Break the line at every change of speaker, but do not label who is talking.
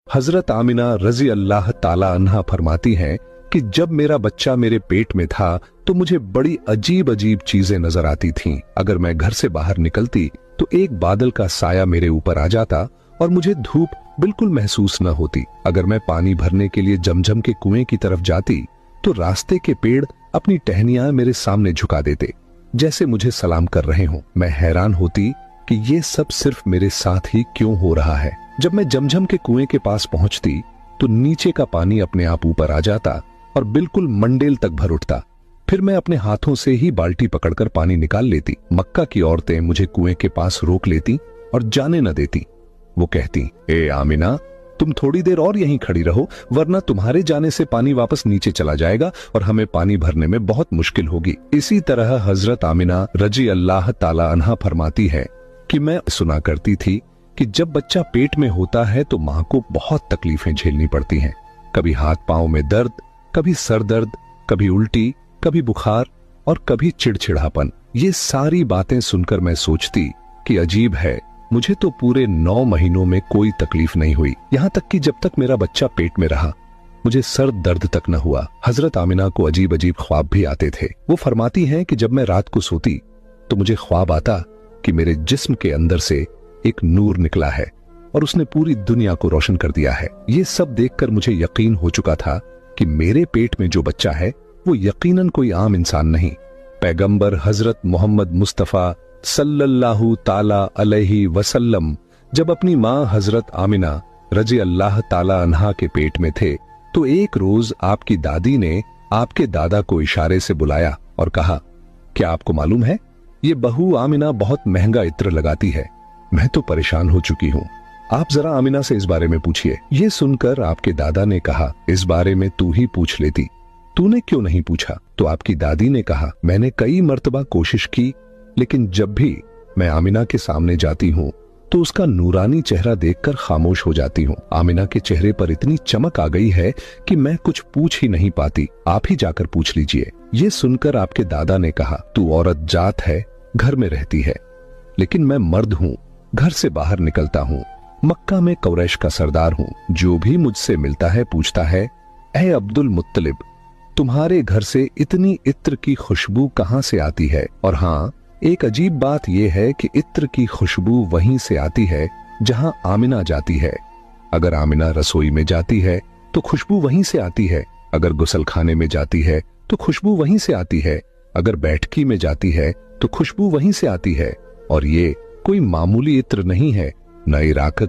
हजरत आमिना रजी अल्लाह ताला अन्हा फरमाती हैं कि जब मेरा बच्चा मेरे पेट में था तो मुझे बड़ी अजीब अजीब चीजें नजर आती थीं। अगर मैं घर से बाहर निकलती तो एक बादल का साया मेरे ऊपर आ जाता और मुझे धूप बिल्कुल महसूस न होती। अगर मैं पानी भरने के लिए जमजम के कुएं की तरफ जाती तो रास्ते के पेड़ अपनी टहनियां मेरे सामने झुका देते, जैसे मुझे सलाम कर रहे हों। मैं हैरान होती कि ये सब सिर्फ मेरे साथ ही क्यों हो रहा है। जब मैं जमजम के कुएं के पास पहुंचती तो नीचे का पानी अपने आप ऊपर आ जाता और बिल्कुल मंडेल तक भर उठता। फिर मैं अपने हाथों से ही बाल्टी पकड़कर पानी निकाल लेती। मक्का की औरतें मुझे कुएं के पास रोक लेती और जाने न देती। वो कहती, ए आमिना, तुम थोड़ी देर और यहीं खड़ी रहो, वरना तुम्हारे जाने से पानी वापस नीचे चला जाएगा और हमें पानी भरने में बहुत मुश्किल होगी। इसी तरह हजरत आमिना रजी अल्लाह ताला अन्हा फरमाती है कि मैं सुना करती थी कि जब बच्चा पेट में होता है तो मां को बहुत तकलीफें झेलनी पड़ती हैं। कभी हाथ पांव में दर्द, कभी सर दर्द, कभी उल्टी, कभी बुखार और कभी चिड़चिड़ापन। ये सारी बातें सुनकर मैं सोचती कि अजीब है, मुझे तो पूरे 9 महीनों में कोई तकलीफ नहीं हुई। यहाँ तक कि जब तक मेरा बच्चा पेट में रहा मुझे सर दर्द तक न हुआ। हजरत आमिना को अजीब अजीब ख्वाब भी आते थे। वो फरमाती हैं कि जब मैं रात को सोती तो मुझे ख्वाब आता कि मेरे जिस्म के अंदर से एक नूर निकला है और उसने पूरी दुनिया को रोशन कर दिया है। ये सब देखकर मुझे यकीन हो चुका था कि मेरे पेट में जो बच्चा है वो यकीनन कोई आम इंसान नहीं, पैगंबर हजरत मोहम्मद मुस्तफा सल्लल्लाहु ताला अलैहि वसल्लम जब अपनी मां हजरत आमिना रजी अल्लाह ताला अन्हा के पेट में थे तो एक रोज आपकी दादी ने आपके दादा को इशारे से बुलाया और कहा, क्या आपको मालूम है ये बहू आमिना बहुत महंगा इत्र लगाती है। मैं तो परेशान हो चुकी हूँ, आप जरा आमिना से इस बारे में पूछिए। ये सुनकर आपके दादा ने कहा, इस बारे में तू ही पूछ लेती, तूने क्यों नहीं पूछा? तो आपकी दादी ने कहा, मैंने कई मर्तबा कोशिश की, लेकिन जब भी मैं आमिना के सामने जाती हूँ तो उसका नूरानी चेहरा देखकर खामोश हो जाती हूँ। आमिना के चेहरे पर इतनी चमक आ गई है कि मैं कुछ पूछ ही नहीं पाती, आप ही जाकर पूछ लीजिए। ये सुनकर आपके दादा ने कहा, तू औरत जात है, घर में रहती है, लेकिन मैं मर्द हूँ, घर से बाहर निकलता हूँ, मक्का में कुरैश का सरदार हूँ। जो भी मुझसे मिलता है पूछता है, ऐ अब्दुल मुत्तलिब, तुम्हारे घर से इतनी इत्र की खुशबू कहाँ से आती है? और हाँ, एक अजीब बात यह है कि इत्र की खुशबू वहीं से आती है जहां आमिना जाती है। अगर आमिना रसोई में जाती है तो खुशबू वहीं से आती है, अगर गुसलखाने में जाती है तो खुशबू वहीं से आती है, अगर बैठकी में जाती है तो खुशबू वहीं से आती है। और ये कोई मामूली इत्र नहीं है, न इराक